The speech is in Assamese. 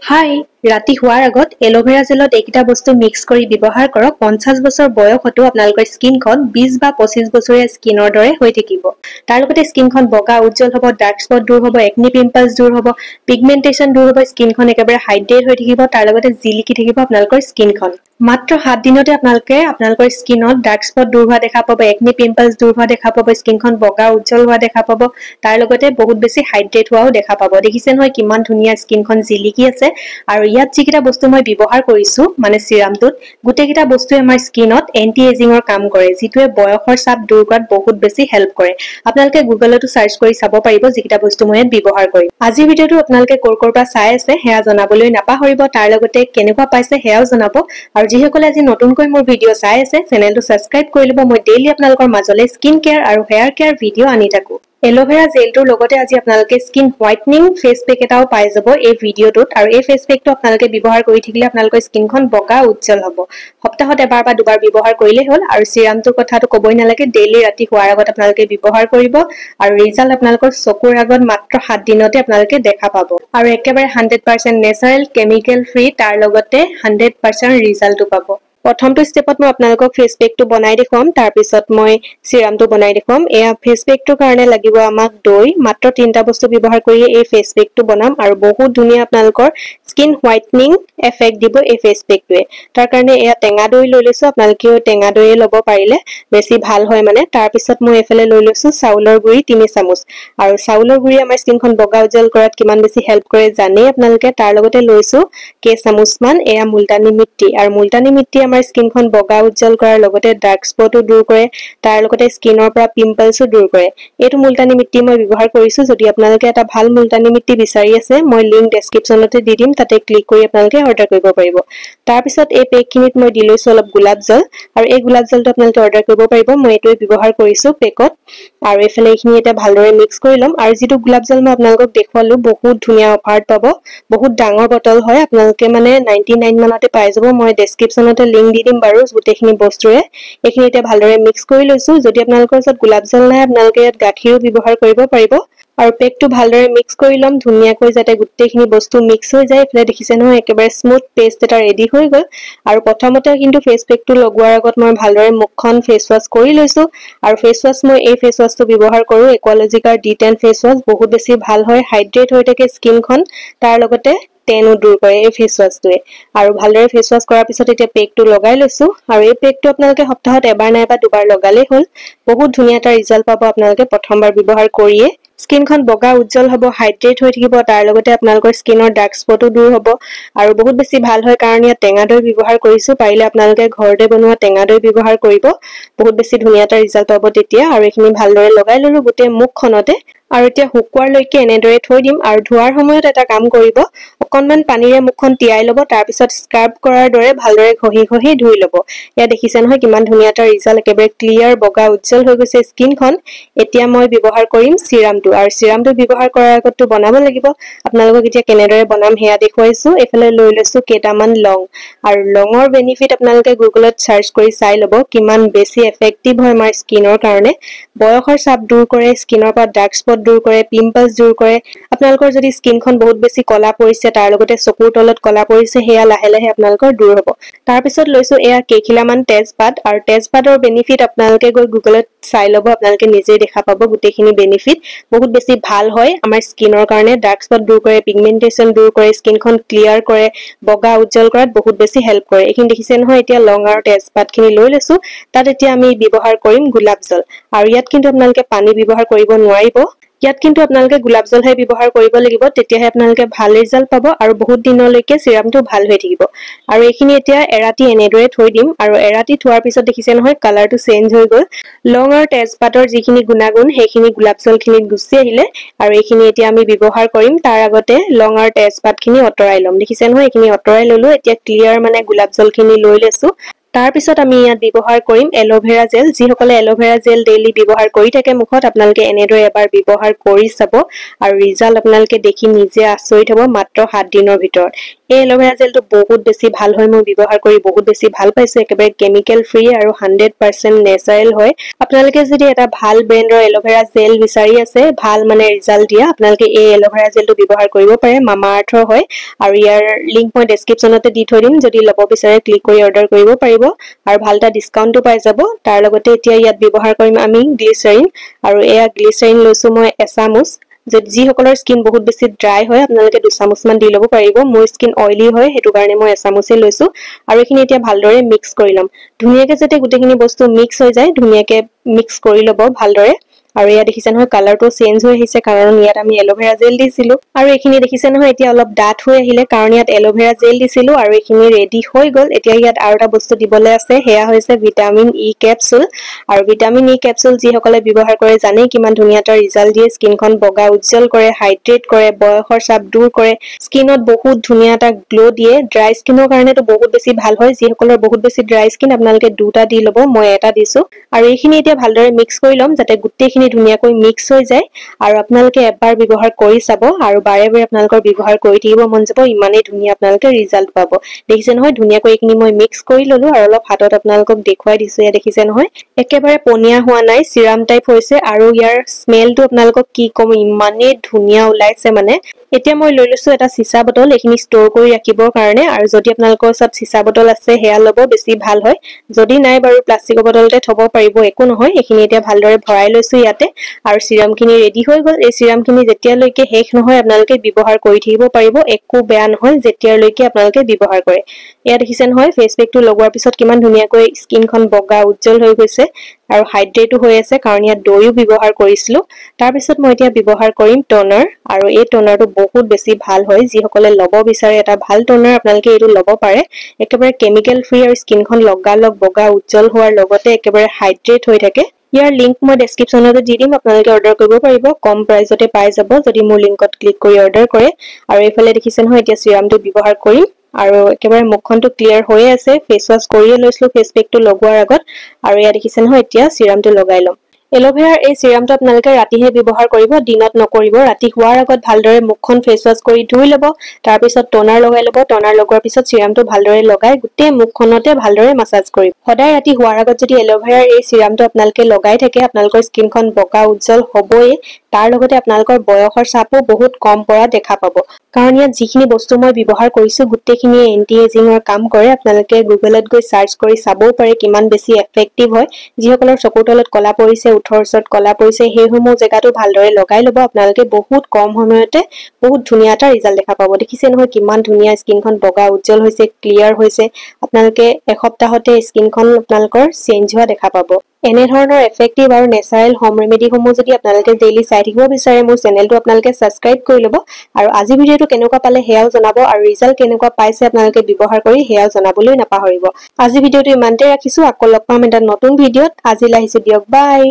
হাই ৰাতি হোৱাৰ আগত এলোভেৰা জেলত এইকেইটা বস্তু মিক্স কৰি ব্যৱহাৰ কৰক 50 বছৰ বয়সতো আপোনালোকৰ স্কিনখন 20 বা 25 বছৰীয়া স্কিনৰ দৰে হৈ থাকিব তাৰ লগতে স্কিনখন বগা উজ্জ্বল হ'ব ডাৰ্ক স্পট দূৰ হ'ব একনি পিম্পলছ দূৰ হ'ব পিগমেন্টেশন দূৰ হ'ব স্কিনখন একেবাৰে হাইড্ৰেট হৈ থাকিব তাৰ লগতে জিলিকি থাকিব আপোনালোকৰ স্কিনখন মাত্ৰ 7 দিনতে আপোনালোকৰ স্কিনত ডাৰ্ক স্পট দূৰ হোৱা দেখা পাব একনি পিম্পলছ দূৰ হোৱা দেখা পাব স্কিনখন বগা উজ্জ্বল হোৱা দেখা পাব তাৰ লগতে বহুত বেছি হাইড্ৰেট হোৱাও দেখা পাব দেখিছে নহয় কিমান ধুনীয়া স্কিনখন জিলিকি আছে আৰু ইয়াত যিকিটা বস্তু মই ব্যৱহাৰ কৰিছো মানে সিৰামটোত গুটেকিটা বস্তুৱে আমাৰ স্কিনত এন্টি এজিংৰ কাম কৰে যিটোৱে বয়সৰ চাপ দূৰ কৰাত বহুত বেছি হেল্প কৰে আপোনালোকে গুগলতো সাৰ্চ কৰি চাব পাৰিব যিকিটা বস্তু মই ব্যৱহাৰ কৰিম আজিৰ ভিডিওটো আপোনালোকে কৰ পৰা চাই আছে হেয়া জনাবলৈ নাপাহৰিব তাৰ লগতে কেনেকুৱা পাইছে হেয়াও জনাব আৰু যিসকলে আজি নতুনকৈ মোৰ ভিডিও চাই আছে চেনেলটো সাবস্ক্ৰাইব কৰি লব মই ডেইলি আপোনালোকৰ মাজলে স্কিন কেয়াৰ আৰু হেয়াৰ কেয়াৰ ভিডিও আনি থাকো এলোভেৰা জেলটোৰ লগতে আজি আপোনালোকে স্কিন হোৱাইটনিং ফেস পেক এটাও পাই যাব এই ভিডিওটোত আৰু এই ফেস পেকটো আপোনালোকে ব্যৱহাৰ কৰি থাকিলে আপোনালোকৰ স্কিনখন বগা উজ্জ্বল হ'ব সপ্তাহত এবাৰ বা দুবাৰ ব্যৱহাৰ কৰিলে হ'ল আৰু সিৰামটোৰ কথাটো ক'বই নালাগে ডেইলি ৰাতি হোৱাৰ আগত আপোনালোকে ব্যৱহাৰ কৰিব আৰু ৰিজাল্ট আপোনালোকৰ চকুৰ আগত মাত্ৰ 7 দিনতে আপোনালোকে দেখা পাব আৰু একেবাৰে 100% নেচাৰেল কেমিক্যাল ফ্ৰী তাৰ লগতে 100% ৰিজাল্টটো পাব প্ৰথমটো স্টেপত মই আপোনালোকক ফেস পেকটো বনাই দেখুৱাম তাৰ পিছত মই সিৰামটো বনাই দেখুৱাম এয়া ফেস পেকটোৰ কাৰণে লাগিব আমাক দৈ মাত্ৰ 3টা বস্তু ব্যৱহাৰ কৰি এই ফেস পেকটো বনাম আৰু বহুত ধুনীয়া আপোনালোকৰ স্কিন হোৱাইটনিং এফেক্ট দিব এই ফেস পেকটোৱে তাৰ কাৰণে এয়া টেঙা দৈ লৈ লৈছো আপোনালোকেও টেঙা দৈ ল'ব পাৰিলে বেছি ভাল হয় মানে তাৰ পিছত মই এফালে লৈ লৈছো চাউলৰ গুৰি 3 চামুচ আৰু চাউলৰ গুৰি আমাৰ স্কিনখন বগা উজ্জ্বল কৰাত কিমান বেছি হেল্প কৰে জানে আপোনালোকে তাৰ লগতে লৈছো কেই চামুচ মান এয়া মুলতানী মিট্টি আৰু মুলতানী মিট্টি আমাৰ স্কিনখন বগা উজ্জ্বল কৰাৰ লগতে ডাৰ্ক স্পটও দূৰ কৰে তাৰ লগতে স্কিনৰ পৰা পিম্পলছও দূৰ কৰে এটো মুলতানী মিট্টি মই ব্যৱহাৰ কৰিছো যদি আপোনালোকে এটা ভাল মুলতানী মিট্টি বিচাৰি আছে মই লিংক ডেসক্ৰিপচনতে দি দিম তাতে ক্লিক কৰি আপোনালোকে অৰ্ডাৰ কৰিব পাৰিব তাৰ পিছত এই পেকখিনিত মই দি লৈছো অলপ গোলাপ জল আৰু এই গোলাপ জলটো আপোনালোকে অৰ্ডাৰ কৰিব পাৰিব মই এটোই ব্যৱহাৰ কৰিছো পেকত আৰু এফালে এইখিনি এটা ভালদৰে মিক্স কৰি লম আৰু যেটো গোলাপ জল মই আপোনালোকক দেখুৱালো বহুত ধুনীয়া অফাৰত পাব বহুত ডাঙৰ বটল হয় আপোনালোকে মানে 99 মানতে পাই যাব মই ডেসক্ৰিপচনতে লিংক দি দিম বাৰু গুটেখিনি বস্তুৰে এইখিনি এটা ভালদৰে মিক্স কৰি লৈছো যদি আপোনালোকৰ ওচৰত গোলাপ জল নাই আপোনালোকে ইয়াত গাখীৰো ব্যৱহাৰ কৰিব পাৰিব আৰু পেকটো ভালদৰে মিক্স কৰি লম ধুনীয়াকৈ যাতে গুটেখিনি বস্তু মিক্স হৈ যায় এফালে দেখিছে নহয় একেবাৰে স্মুথ পেষ্ট এটা ৰেডি হৈ গল আৰু প্ৰথমতে কিন্তু ফেস পেকটো লগোৱাৰ আগত মই ভালদৰে মুখখন ফেস ওয়াশ কৰি লৈছো আৰু ফেস ওয়াশ মই এই ফেস ওয়াশটো ব্যৱহাৰ কৰো ইকোলজিকাৰ D10 ফেস ওয়াশ বহুত বেছি ভাল হয় হাইড্ৰেট হৈ থাকে স্কিনখন তাৰ লগতে টেনো দূৰ কৰে এই ফেস ওয়াশটোৱে আৰু ভালদৰে ফেস ওয়াশ কৰাৰ পিছত এতিয়া পেকটো লগাই লৈছো আৰু এই পেকটো আপোনালোকে সপ্তাহত এবাৰ নাইবা দুবাৰ লগালেই হ'ল বহুত ধুনীয়া এটা ৰিজাল্ট পাব আপোনালোকে প্ৰথমবাৰ ব্যৱহাৰ কৰিয়ে স্কিনখন বগা উজ্জ্বল হ'ব হাইড্ৰেট হৈ থাকিব তাৰ লগতে আপোনালোকৰ স্কিনৰ ডাৰ্ক স্পটও দূৰ হ'ব আৰু বহুত বেছি ভাল হয় কাৰণ ইয়াত টেঙা দৈ ব্যৱহাৰ কৰিছো পাৰিলে আপোনালোকে ঘৰতে বনোৱা টেঙা দৈ ব্যৱহাৰ কৰিব বহুত বেছি ধুনীয়া এটা ৰিজাল্ট পাব তেতিয়া আৰু এইখিনি ভালদৰে লগাই ললো গোটে মুখখনতে আৰু এতিয়া হুকুৱাৰ লৈকে এনেদৰে থৈ দিম আৰু ধোৱাৰ সময়ত এটা কাম কৰিব অকনমান পানীৰে মুখখন তিয়াই লব তাৰ পিছত স্ক্ৰাব কৰাৰ দৰে ভালদৰে ঘহি ধুই লব ইয়া দেখিছে নহয় কিমান ধুনীয়া এটা ৰিজাল্ট একেবাৰে ক্লিয়াৰ বগা উজ্জ্বল হৈ গৈছে স্কিনখন এতিয়া মই ব্যৱহাৰ কৰিম সিৰামটো আৰু সিৰামটো ব্যৱহাৰ কৰাৰ আগতটো বনাব লাগিব আপোনালোকক এতিয়া কেনেদৰে বনাম হেয়া দেখুৱাইছো এফালে লৈ লৈছো কেটামান লং আৰু লঙৰ বেনিফিট আপোনালোকে গুগলত সাৰ্চ কৰি চাই লব কিমান বেছি এফেক্টিভ হয় আমাৰ স্কিনৰ কাৰণে বয়সৰ চাপ দূৰ কৰে স্কিনৰ পৰা ডাৰ্ক স্পট দূৰ কৰে পিম্পলছ দূৰ কৰে আপোনালোকৰ যদি স্কিনখন বহুত বেছি কলা পৰিছে তাৰ লগতে চকুৰ তলত কলা পৰিছে হেয়া লাহে লাহে আপোনালোকৰ দূৰ হ'ব তাৰ পিছত লৈছো এয়া কেখিলামান তেজপাত আৰু তেজপাতৰ বেনিফিট আপোনালোকে গৈ গুগলত চাই লব আপোনালোকে নিজে দেখা পাব গুটেখিনি বেনিফিট বহুত বেছি ভাল হয় আমাৰ স্কিনৰ কাৰণে ডাৰ্ক স্পট দূৰ কৰে পিগমেন্টেশন দূৰ কৰে স্কিনখন ক্লিয়াৰ কৰে বগা উজ্জ্বল কৰাত বহুত বেছি হেল্প কৰে এইখিনি দেখিছে নহয় এতিয়া লং আৰু তেজপাতখিনি লৈ লৈছো তাত এতিয়া আমি ব্যৱহাৰ কৰিম গোলাপ জল আৰু ইয়াত কিন্তু আপোনালোকে পানী ব্যৱহাৰ কৰিব নোৱাৰিব ইয়াত কিন্তু আপোনালোকে গোলাপ জলহে ব্যৱহাৰ কৰিব লাগিব তেতিয়াহে আপোনালোকে ভাল ৰিজাল্ট পাব আৰু বহুত দিনলৈকে সিৰামটো ভাল হৈ থাকিব আৰু এইখিনি এতিয়া এৰাতি এনেদৰে থৈ দিম আৰু এৰাতি থোৱাৰ পিছত দেখিছে নহয় কালাৰটো চেঞ্জ হৈ গল লং আৰু তেজপাতৰ যিখিনি গুণাগুণ সেইখিনি গোলাপ জলখিনিত গুচি আহিলে আৰু এইখিনি এতিয়া আমি ব্যৱহাৰ কৰিম তাৰ আগতে লং আৰু তেজপাতখিনি অতৰাই লম দেখিছে নহয় এইখিনি অতৰাই ললো এতিয়া ক্লিয়াৰ মানে গোলাপ জলখিনি লৈ লৈছো তাৰ পিছত আমি ইয়াত ব্যৱহাৰ কৰিম এলোভেৰা জেল যিসকলে এলোভেৰা জেল ডেইলি ব্যৱহাৰ কৰি থাকে মুখত আপোনালোকে এনেদৰে এবাৰ ব্যৱহাৰ কৰি চাব আৰু ৰিজাল্ট আপোনালোকে দেখি নিজে আচৰিত হ'ব মাত্ৰ 7 দিনৰ ভিতৰত এই এলোভেৰা জেলটো বহুত বেছি ভাল হয় মই ব্যৱহাৰ কৰি বহুত বেছি ভাল পাইছো একেবাৰে কেমিক্যাল ফ্ৰী আৰু 100% নেচাৰেল হয় আপোনালোকে যদি এটা ভাল ব্ৰ্যান্ডৰ এলোভেৰা জেল বিচাৰি আছে ভাল মানে ৰিজাল্ট দিয়া আপোনালোকে এই এলোভেৰা জেলটো ব্যৱহাৰ কৰিব পাৰে মামা আৰ্থৰ হয় আৰু ইয়াৰ লিংক মই ডেসক্ৰিপচনতে দি থৈ দিম যদি ল'ব বিচাৰে ক্লিক কৰি অৰ্ডাৰ কৰিব পাৰিব আৰু ভালটা ডিসকাউন্টটো পাই যাব তাৰ লগতে এতিয়া ইয়াত ব্যৱহাৰ কৰিম আমি গ্লিচাৰিন আৰু এয়া গ্লিচাৰিন লৈছো মই এচামুচ যি সকলৰ স্কিন বহুত বেছি ড্ৰাই হয় আপোনালোকে 2 চামুচ মান দি ল'ব পাৰিব মোৰ স্কিন অইলি হয় হেতু কাৰণে মই এচামুচে লৈছো আৰু এখিনি এতিয়া ভালদৰে মিক্স কৰি লম ধুনিয়াকে যাতে গুটেখিনি বস্তু মিক্স হৈ যায় ধুনিয়াকে মিক্স কৰি ল'ব ভালদৰে আৰু ইয়া দেখিছে নহয় কালাৰটো চেঞ্জ হৈ আহিছে কাৰণ ইয়াত আমি এলোভেৰা জেল দিছিলো আৰু এখিনি দেখিছে নহয় এতিয়া অলপ ডাঠ হৈ আহিলে কাৰণ ইয়াত এলোভেৰা জেল দিছিলো আৰু এখিনি ৰেডি হৈ গল এতিয়া ইয়াত আৰু এটা বস্তু দিবলৈ আছে হেয়া হৈছে ভিটামিন ই ক্যাপসুল আৰু ভিটামিন ই ক্যাপসুল যি সকলে ব্যৱহাৰ কৰে জানে কিমান ধুনিয়া এটা ৰিজাল্ট দিয়ে স্কিনখন বগা উজ্জ্বল কৰে হাইড্ৰেট কৰে বয়সৰ চাপ দূৰ কৰে স্কিনত বহুত ধুনিয়া এটা গ্লো দিয়ে ড্ৰাই স্কিনৰ কাৰণে তো বহুত বেছি ভাল হয় যি সকলৰ বহুত বেছি ড্ৰাই স্কিন আপোনালোকে দুটা দি ল'ব মই এটা দিছো আৰু এখিনি এতিয়া ভালদৰে মিক্স কৰি লম যাতে গুটেখিনি ধুনিয়াকৈ মিক্স হৈ যায় আৰু আপোনালোকে এবাৰ ব্যৱহাৰ কৰি চাব আৰু বাৰে বাৰে আপোনালোকৰ ব্যৱহাৰ কৰি থাকিব মন যাব ইমানেই ধুনিয়া আপোনালোকে ৰিজাল্ট পাব দেখিছে নহয় ধুনিয়াকৈ এখিনি মই মিক্স কৰি ললো আৰু অলপ হাতত আপোনালোকক দেখুৱাই দিছো এ দেখিছে নহয় একেবাৰে পনিয়া হোৱা নাই সিৰাম টাইপ হৈছে আৰু ইয়াৰ স্মেলটো আপোনালোকক কি কম ইমানেই ধুনিয়া ওলাইছে মানে এতিয়া মই লৈ লৈছো এটা সিসা বটল এখিনি ষ্টৰ কৰি ৰাখিবৰ কাৰণে আৰু যদি আপোনালোকৰ সব সিসা বটল আছে হেয়া ল'ব বেছি ভাল হয় যদি নাই বাৰু প্লাষ্টিকৰ বটলতে থব পাৰিব একো নহয় এখিনি এতিয়া ভালদৰে ভৰাই লৈছো ইয়াতে আৰু সিৰামখিনি ৰেডি হৈ গল এই সিৰামখিনি যেতিয়ালৈকে শেষ নহয় আপোনালোকে ব্যৱহাৰ কৰি থাকিব পাৰিব একো বেয়া নহয় যেতিয়ালৈকে আপোনালোকে ব্যৱহাৰ কৰে ইয়া দেখিছে নহয় ফেস পেকটো লগোৱাৰ পিছত কিমান ধুনিয়াকৈ স্কিনখন বগা উজ্জ্বল হৈ গৈছে আৰু হাইড্ৰেটো হৈ আছে কাৰণ ইয়াত দৈও ব্যৱহাৰ কৰিছিলো তাৰ পিছত মই এতিয়া ব্যৱহাৰ কৰিম টোনাৰ আৰু এই টোনাৰটো বহুত বেছি ভাল হয় যি সকলে ল'ব বিচাৰে এটা ভাল টোনাৰ আপোনালোকে এটো ল'ব পাৰে একেবাৰে কেমিক্যাল ফ্ৰী আৰু স্কিনখন লগালগ বগা উজ্জ্বল হোৱাৰ লগতে একেবাৰে হাইড্ৰেট হৈ থাকে ইয়াৰ লিংক মই ডেসক্ৰিপচনতে দি দিম আপোনালোকে অৰ্ডাৰ কৰিব পাৰিব কম প্ৰাইসতে পাই যাব যদি মোৰ লিংকত ক্লিক কৰি অৰ্ডাৰ কৰে আৰু এইফালে দেখিছে নহয় এতিয়া সিৰামটো ব্যৱহাৰ কৰিম আৰু একেবাৰে মুখখনটো ক্লিয়াৰ হৈ আছে ফেস ওয়াশ কৰিয়ে লৈছো ফেস পেকটো লগোৱাৰ আগত আৰু ইয়া দেখিছে নহয় এতিয়া সিৰামটো লগাই লম এলোভেৰাৰ এই সিৰামটো আপোনালোকে ৰাতিহে ব্যৱহাৰ কৰিব দিনত নকৰিব ৰাতি হোৱাৰ আগত ভালদৰে মুখখন ফেস ওয়াশ কৰি ধুই ল'ব তাৰ পিছত টোনাৰ লগাই ল'ব টোনাৰ লগোৱাৰ পিছত সিৰামটো ভালদৰে লগাই গুটে মুখখনতে ভালদৰে মাসাজ কৰিব সদায় ৰাতি হোৱাৰ আগত যদি এলোভেৰাৰ এই সিৰামটো আপোনালোকে লগাই থাকে আপোনালোকৰ স্কিনখন বগা উজ্জ্বল হ'বই তাৰ লগতে আপোনালোকৰ বয়সৰ চাপো বহুত কম পৰা দেখা পাব কাৰণ ইয়াত যিখিনি বস্তু মই ব্যৱহাৰ কৰিছো গুটেখিনি এন্টি এজিংৰ কাম কৰে আপোনালোকে গুগলত গৈ সাৰ্চ কৰি চাবও পাৰে কিমান বেছি এফেক্টিভ হয় যিসকলৰ চকুৰ তলত কলা পৰিছে উঠৰ ওচৰত কলা পৰিছে হেইসমূহ জেগাটো ভালদৰে লগাই ল'ব আপোনালোকে বহুত কম সময়তে বহুত ধুনিয়া এটা ৰিজাল্ট দেখা পাব দেখিছে নহয় কিমান ধুনিয়া স্কিনখন বগা উজ্জ্বল হৈছে ক্লিয়াৰ হৈছে আপোনালোকে এসপ্তাহতে স্কিনখন আপোনালোকৰ চেঞ্জ হোৱা দেখা পাব এনে ধৰণৰ এফেক্টিভ আৰু নেচাৰেল হোম ৰেমেডি সমূহ যদি আপোনালোকে ডেইলি চাই থাকিব বিচাৰে মোৰ চেনেলটো আপোনালোকে সাবস্ক্ৰাইব কৰি ল'ব আৰু আজি ভিডিওটো কেনেকুৱা পালে হেয়াও জনাব আৰু ৰিজাল্ট কেনেকুৱা পাইছে আপোনালোকে ব্যৱহাৰ কৰি হেয়াও জনাবলৈ নাপাহৰিব আজি ভিডিওটো ইমানতে ৰাখিছো আকৌ লগ পাম এটা নতুন ভিডিওত আজিলৈ আহিছো দিয়ক বাই